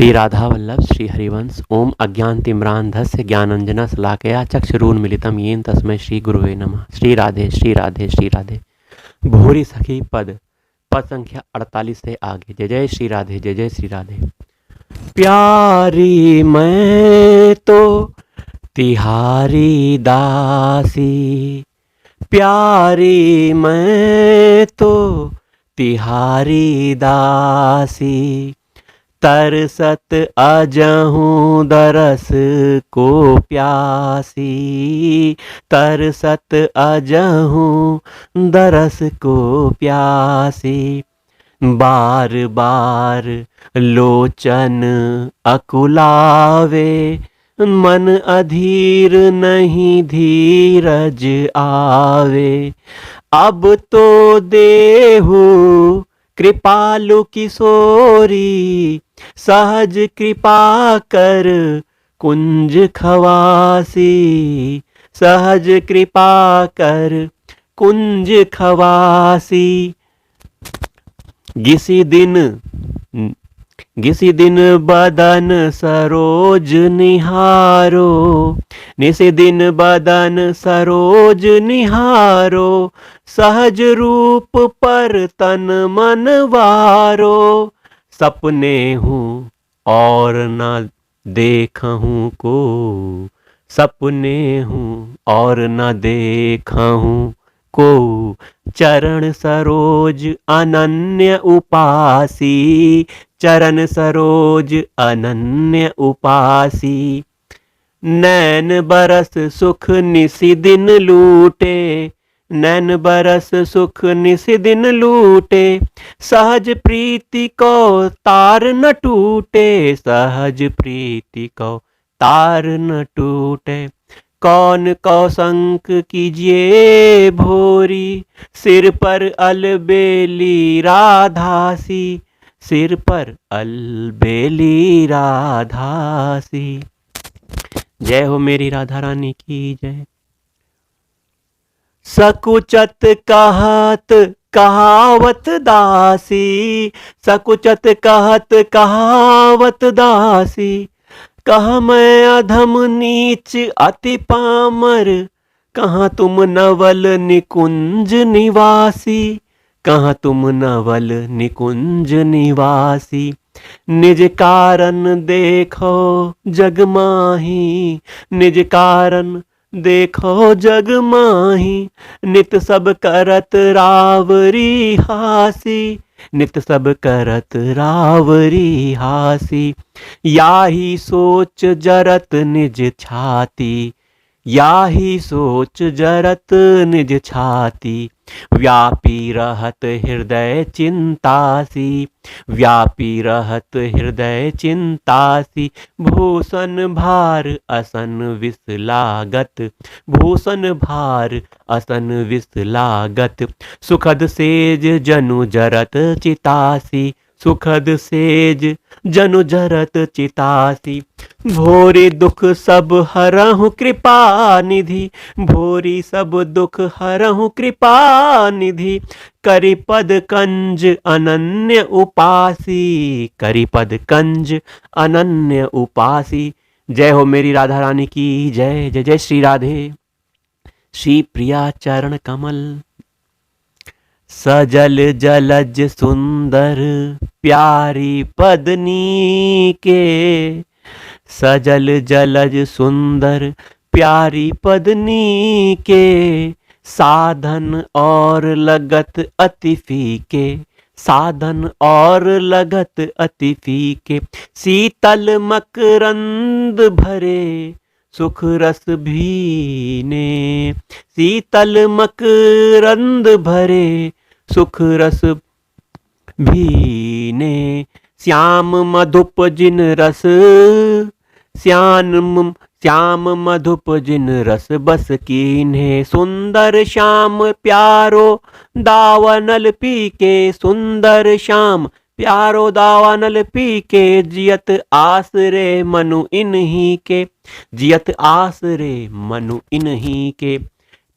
श्री राधा वल्लभ श्री हरिवंश ओम अज्ञानतिम्रान्धस्य ज्ञानांजना शलाकया चक्षुरुन्मीलितं येन तस्मै श्री गुरुवे नमः। श्री राधे श्री राधे श्री राधे। भूरी सखी पद संख्या 48 से आगे। जय जय श्री राधे, जय जय श्री राधे। प्यारी मैं तो तिहारी दासी, प्यारी मैं तो तिहारी दासी, तरसत अजहूँ दरस को प्यासी, तरसत अजहूँ दरस को प्यासी। बार बार लोचन अकुलावे, मन अधीर नहीं धीरज आवे। अब तो देहु कृपालु किशोरी, सहज कृपा कर कुंज खवासी, सहज कृपा कर कुंज खवासी। किसी दिन बदन सरोज निहारो, निसी दिन बदन सरोज निहारो, सहज रूप पर तन मन वारो। सपने हूँ और न देखूँ को, सपने हूँ और न देखूँ को, चरण सरोज अनन्य उपासी, चरण सरोज अनन्य उपासी। नैन बरस सुख निसी दिन लूटे, नैन बरस सुख निसी दिन लूटे, सहज प्रीति को तार न टूटे, सहज प्रीति को तार न टूटे। कौन कौशंक कीजिए भोरी, सिर पर अलबेली राधासी, सिर पर अलबेली राधासी। जय हो मेरी राधा रानी की जय। सकुचत कहत कहावत दासी, सकुचत कहत कहावत दासी, कहाँ मैं अधम नीच अति पामर, कहाँ तुम नवल निकुंज निवासी, कहाँ तुम नवल निकुंज निवासी। निज कारण देखो जग माही, निज कारण देखो जग माही, नित सब करत रावरी हासी, नित सब करत रावरी हासी। याही सोच जरत निज छाती, याही सोच जरत निज छाती, व्यापी रहत हृदय चिंतासी, व्यापी रहत हृदय चिंतासी। भूषण भार असन विष लागत, भूषण भार असन विष लागत, सुखद सेज जनु जरत चितासी, सुखद सेज जनु जरत चितासी। भोरी दुख सब हरहु कृपा निधि, भोरी सब दुख हरहु कृपा निधि, करि पद कंज अनन्य उपासी, करि पद कंज अनन्य उपासी। जय हो मेरी राधा रानी की जय, जय जय श्री राधे। श्री प्रिया चरण कमल, सजल जलज सुंदर प्यारी पदनी के, सजल जलज सुंदर प्यारी पदनी के, साधन और लगत अति फीके, साधन और लगत अति फीके। शीतल मकरंद भरे सुख रस भीने, शीतल मकरंद भरे सुख रस भीने। श्याम मधुप जिन रस, श्याम मधुप जिन रस बस कीन्हे, सुंदर श्याम प्यारो दावनल पी के, सुंदर श्याम प्यारो दावानल पी के। जियत आसरे मनु इन्हीं के, जियत आसरे मनु इन्हीं के।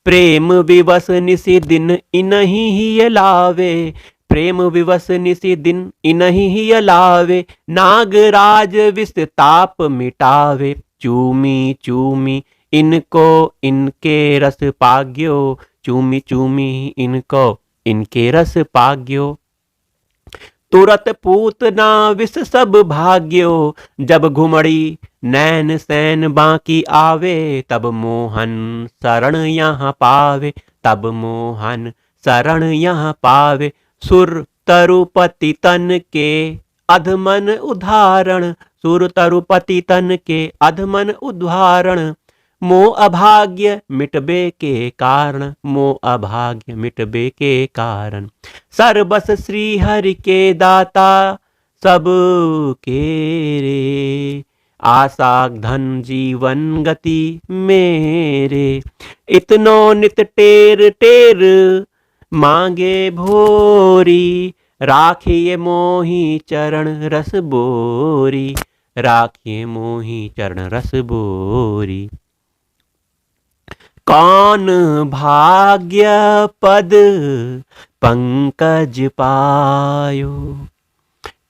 प्रेम विवश निसी दिन इन्हीं ही लावे, प्रेम विवश निसी दिन इनहि ही लावे, नागराज विष ताप मिटावे। चूमी चूमी इनको इनके रस पाग्यो, चूमी चूमी इनको इनके रस पाग्यो। तुरत पूतना विष सब भाग्यो, जब घुमड़ी नैन सैन बाकी आवे, तब मोहन शरण यहाँ पावे, तब मोहन शरण यहाँ पावे। सुर तरुपति तन के अधमन उदाहरण, सुर तरुपति तन के अधमन उदाहरण। मोह अभाग्य मिटबे के कारण, मोह अभाग्य मिटबे के कारण। सर्वस श्री हरि के दाता सब के रे, आशा धन जीवन गति मेरे। इतनो नित टेर टेर मांगे भोरी, राखिए मोही चरण रस बोरी, राखिए मोही चरण रस बोरी। कौन भाग्य पद पंकज पायो,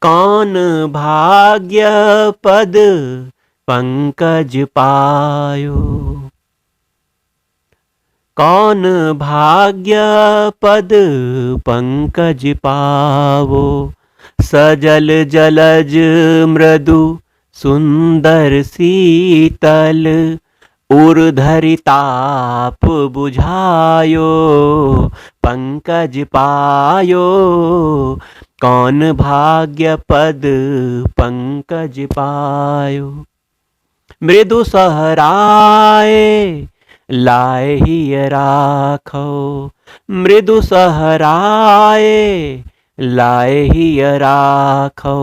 कौन भाग्य पद पंकज पायो। कौन भाग्य पद पंकज पावो, सजल जलज मृदु सुंदर शीतल। ऊर्धरि ताप बुझायो, पंकज पायो। कौन भाग्य पद पंकज पायो। मृदु सहराए लाए ही राखो, मृदु सहराए लाए ही राखो।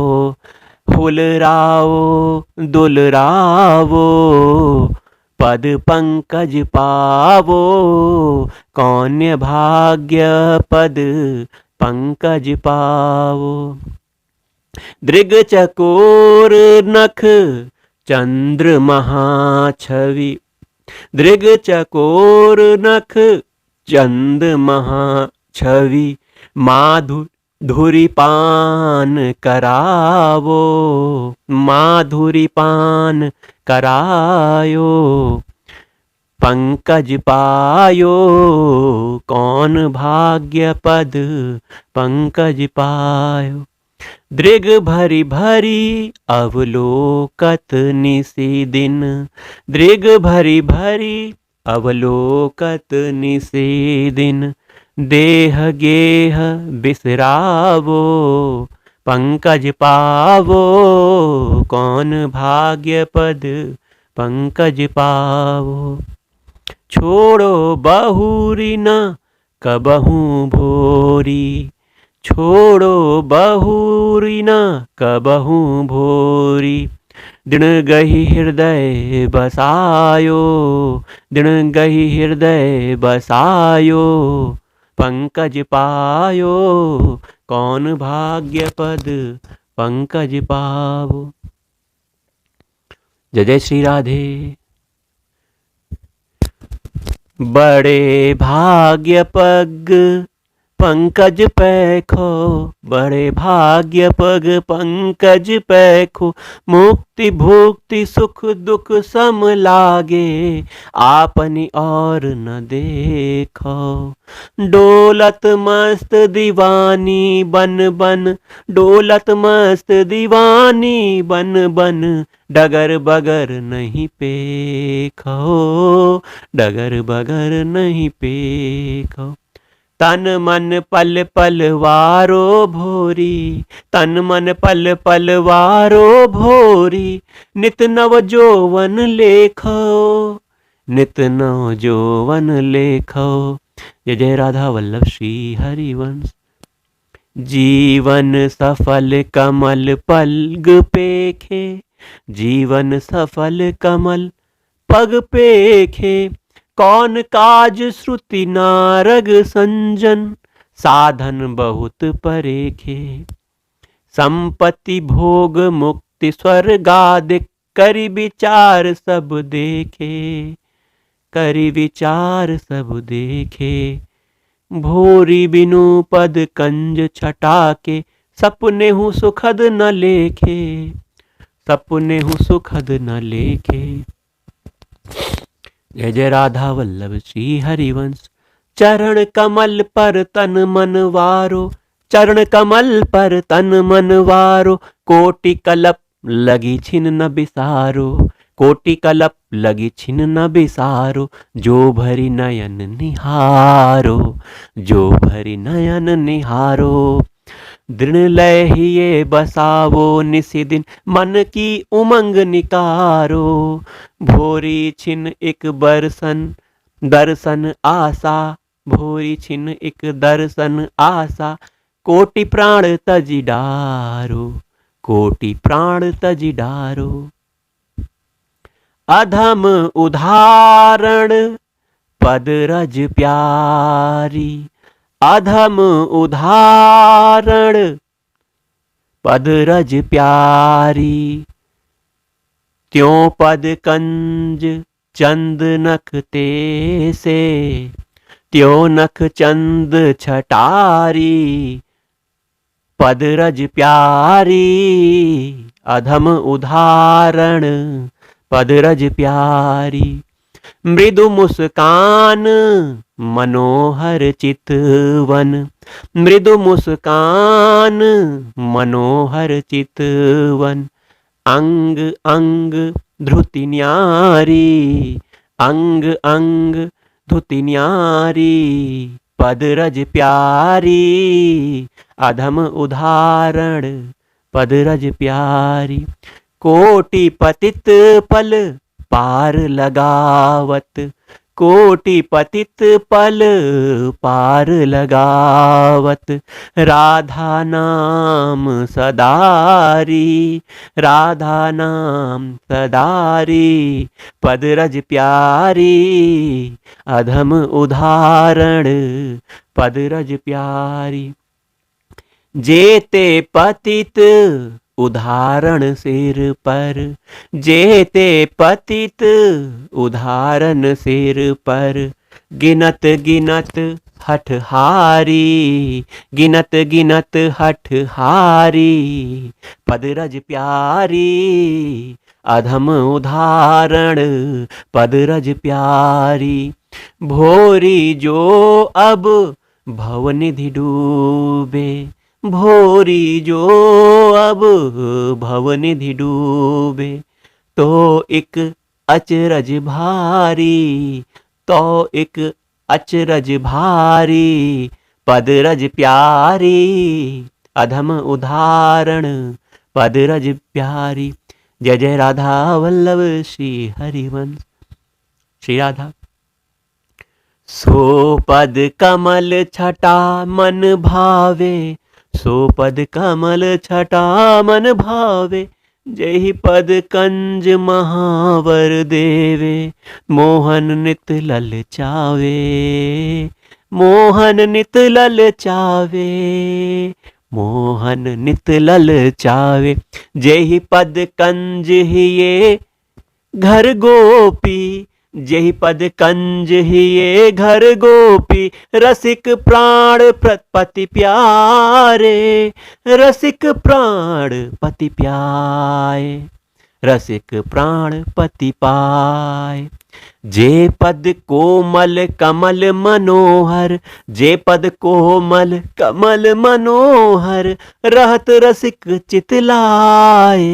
फुलराओ दुलरावो, पद पंकज पावो। कौन्य भाग्य पद पंकज पावो। दृग चकोर नख चंद्र महाछवि, दृग चकोर नख चंद महाछवि। माधुरी पान करावो, माधुरी पान करायो। पंकज पायो, कौन भाग्य पद पंकज पायो। दृग भरी भरी अवलोकत निसी दिन, दृग भरी भरी अवलोकत निसी दिन। देह गेह बिसरावो, पंकज पावो। कौन भाग्य पद पंकज पावो। छोड़ो बहुरी न कबहू भोरी, छोड़ो बहुरी न कबहू भोरी। दिन गही हृदय बसायो, दिन गही हृदय बसायो। पंकज पायो, कौन भाग्य पद पंकज पावो। जय जय श्री राधे। बड़े भाग्य पग पंकज पैखो, बड़े भाग्य पग पंकज पैखो। मुक्ति भुक्ति सुख दुख सम लागे, आपनी और न देखो। डोलत मस्त दीवानी बन बन, डोलत मस्त दीवानी बन बन। डगर बगर नहीं पेखो, डगर बगर नहीं पेखो। तन मन पल पल वारो भोरी, तन मन पल पल वारो भोरी। नित नव जोवन लेखो, नित नव जोवन लेखो। जय जय राधा वल्लभ श्री हरिवंश। जीवन सफल कमल पल्ग पेखे, जीवन सफल कमल पग पेखे। कौन काज श्रुति नारग संजन, साधन बहुत परेखे। संपत्ति भोग मुक्ति स्वर्गादिक, करि विचार सब देखे, करि विचार सब देखे। भोरी बिनु पद कंज छटा के, सपने हूँ सुखद न लेखे, सपने हूँ सुखद न लेखे। जय जय राधा वल्लभ श्री हरिवंश। चरण कमल पर तन मन वारो, चरण कमल पर तन मन वारो, कोटि कलप लगी छिन न बिसारो, कोटि कलप लगी छिन न बिसारो, जो भरी नयन निहारो, जो भरी नयन निहारो। दृढ़ लय ही ये बसावो निशिदिन, मन की उमंग निकारो, भोरी छिन एक बरसन दर्शन आशा, भोरी छिन एक दर्शन आशा, कोटि प्राण तजि डारो, कोटि प्राण तजि डारो। अधम उदाहरण पद रज प्यारी, अधम उदाहरण पद रज प्यारी, त्यों पद कंज चंद नख ते से, त्यों नख चंद छटारी, पद रज प्यारी, अधम उदाहरण पद रज प्यारी। मृदु मुस्कान मनोहर चितवन, मृदु मुस्कान मनोहर चितवन, अंग अंग धृति न्यारी, अंग अंग धृति न्यारी, पद रज प्यारी, अधम उदाहरण पद रज प्यारी। कोटि पतित पल पार लगावत, कोटि पतित पल पार लगावत, राधा नाम सदारी, राधा नाम सदारी, पद रज प्यारी, अधम उदाहरण पद रज प्यारी। जेते पतित उदाहरण सिर पर, जेते पतित उदाहरण सिर पर, गिनत गिनत हठ हारी, गिनत गिनत हठ हारी, पद रज प्यारी, अधम उदाहरण पद रज प्यारी। भोरी जो अब भवनिधि डूबे, भोरी जो अब भवनिधि डूबे, तो एक अचरज भारी, तो एक अचरज भारी, पद रज प्यारी, अधम उदाहरण पद रज प्यारी। जय जय राधा वल्लभ श्री हरिवंश। श्री राधा। सो पद कमल छटा मन भावे, सो पद कमल छटा मन भावे, जहि पद कंज महावर देवे, मोहन नित ललचावे, मोहन नित ललचावे, मोहन नित ललचावे, जहि पद कंज ही ये घर गोपी, जहि पद कंज ही ये घर गोपी, रसिक प्राण पति प्यारे, रसिक प्राण पति प्यारे, रसिक प्राण पति पाए। जे पद कोमल कमल मनोहर, जे पद कोमल कमल मनोहर, रहत रसिक चितलाए,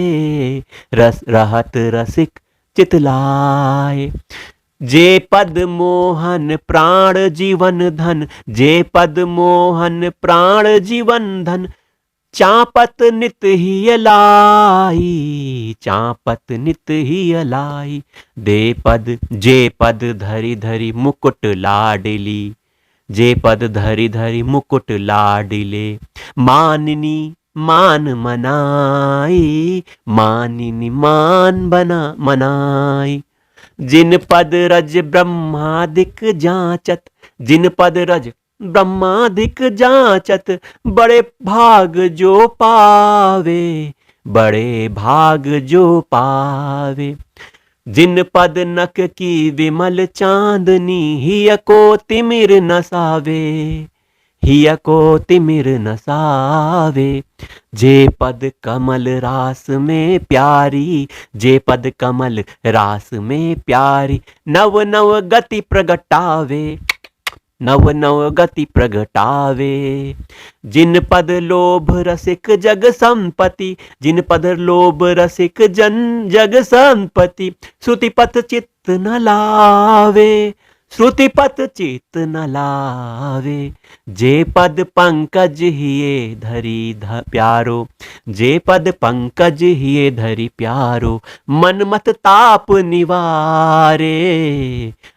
रस रहत रसिक चितलाए। जे पद मोहन प्राण जीवन धन, जे पद मोहन प्राण जीवन धन, चापत नित ही अलाई, चापत नित ही अलाई। दे पद जे पद धरि धरि मुकुट लाडली, जे पद धरि धरि मुकुट लाडिले, माननी मान मनाई, मानिनी मान बना मनाई। जिन पद रज ब्रह्मादिक जांचत, जिन पद रज ब्रह्मादिक जांचत, बड़े भाग जो पावे, बड़े भाग जो पावे। जिन पद नक की विमल चांदनी, हिय को तिमिर न सावे, हिय को तिमिर न सावे। जे पद कमल रास में प्यारी, जे पद कमल रास में प्यारी, नव नव गति प्रगटावे, नव नव गति प्रगटावे। जिन पद लोभ रसिक जग संपति, जिन पद लोभ रसिक जन जग संपति, श्रुति पथ चित्त न लावे, श्रुति पथ चित्त न लावे। जे पद पंकज हिये धरी प्यारो, जे पद पंकज हिये धरी प्यारो, मन मत ताप निवारे,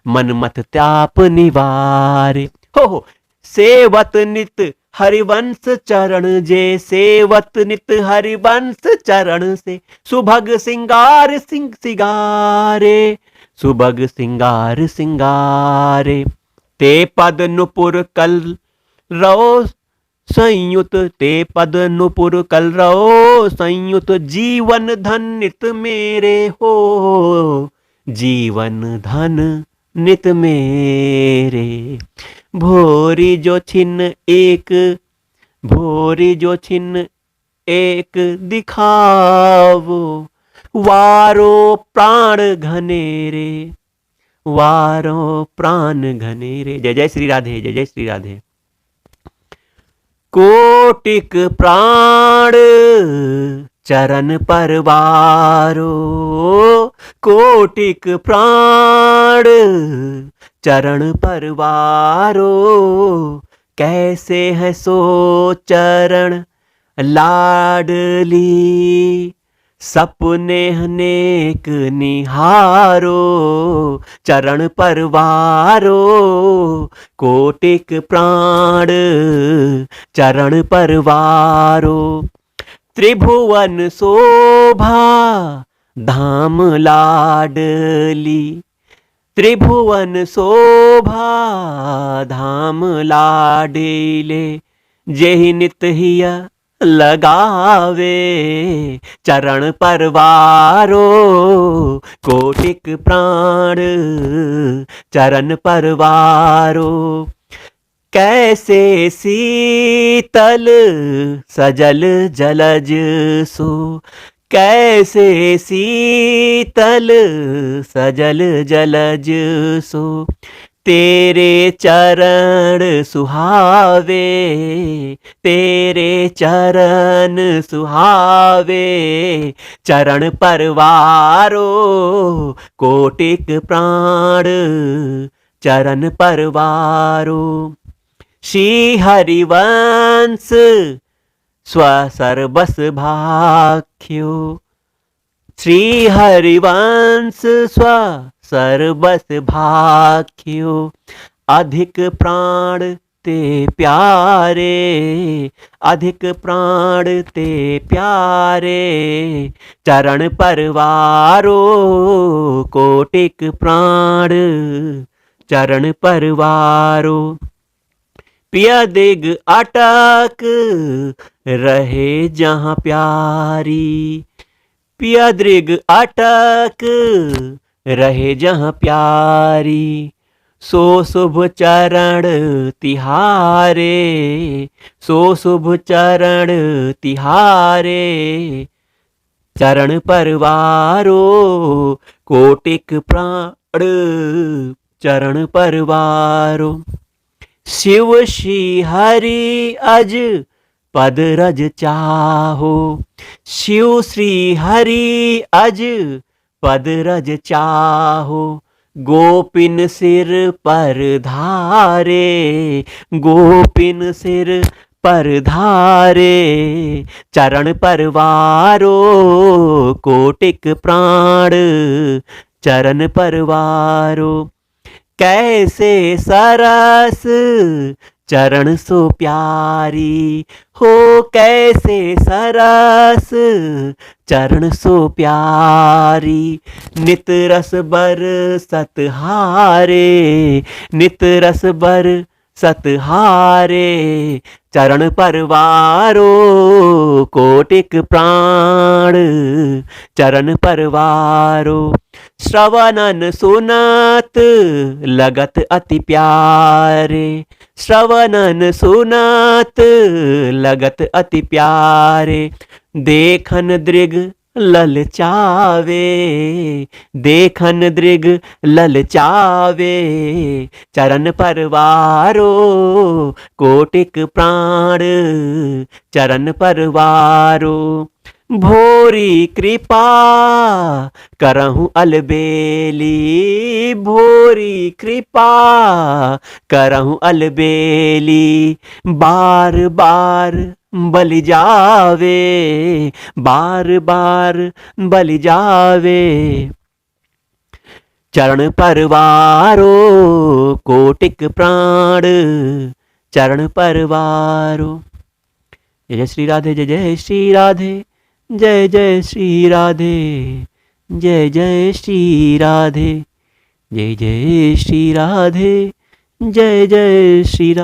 मन मत ताप निवारे। हो सेवत नित हरिवंश चरण, जे सेवत नित हरिवंश चरण से, सुभग सिंगार सिंह सिगारे, सुभग सिंगार सिंगारे। ते पद नुपुर कल रो संयुत, ते पद नुपुर कल रो संयुत, जीवन धन नित मेरे हो, जीवन धन नित मेरे। भोरी जो छिन्न एक, भोरी जो छिन्न एक दिखावो, वारो प्राण घनेरे, वारो प्राण घनेरे। जय जय श्री राधे, जय जय श्री राधे। कोटिक प्राण चरण परवारो, कोटिक प्राण चरण परवारो, कैसे है सो चरण लाडली, सपने अनेक निहारो, चरण परवारो, कोटिक प्राण चरण परवारो। त्रिभुवन शोभा धाम लाडली, त्रिभुवन शोभा धाम लाडले, जेहि नित हिया लगावे, चरण परवारो, कोटिक प्राण चरण परवारो। कैसे शीतल सजल जलज सो, कैसे शीतल सजल जलज सो, तेरे चरण सुहावे, तेरे चरण सुहावे, चरण परवारो, कोटिक प्राण चरण परवारो। श्री हरिवंश स्वसर्वस भाख्यो, श्री हरिवंश स्व सर्वस भाख्यो, अधिक प्राण ते प्यारे, अधिक प्राण ते प्यारे, चरण परवारो, कोटिक प्राण चरण परवारो। पिया दिग अटक रहे जहाँ प्यारी, पिया दृग अटक रहे जहाँ प्यारी, सो शुभ चरण तिहारे, सो शुभ चरण तिहारे, चरण परवारो, कोटिक प्राण चरण परवारो। शिव श्री हरि अज पद रज चाहो, शिव श्री हरि अज पद रज चाहो, गोपिन सिर पर धारे, गोपिन सिर पर धारे, चरण परवारो, कोटिक प्राण चरण परवारो। कैसे सरस चरण सो प्यारी हो, कैसे सरस चरण सो प्यारी, नित रस बर सतहारे, नित रस बर सतहारे चरण परवारो कोटिक प्राण चरण परवारो श्रवणन सुनत लगत अति प्यारे श्रवणन सुनत लगत अति प्यारे देखन दृग ललचावे देखन दृग ललचावे चरण परवारो कोटिक प्राण चरण परवारो भोरी कृपा करहूँ अलबेली भोरी कृपा करहूँ अलबेली बार बार बलि जावे बार बार बलि जावे चरण परवारो कोटिक प्राण चरण परवारो। जय जय श्री राधे जय जय श्री राधे जय जय श्री राधे जय जय श्री राधे जय जय श्री राधे जय जय श्री राधे।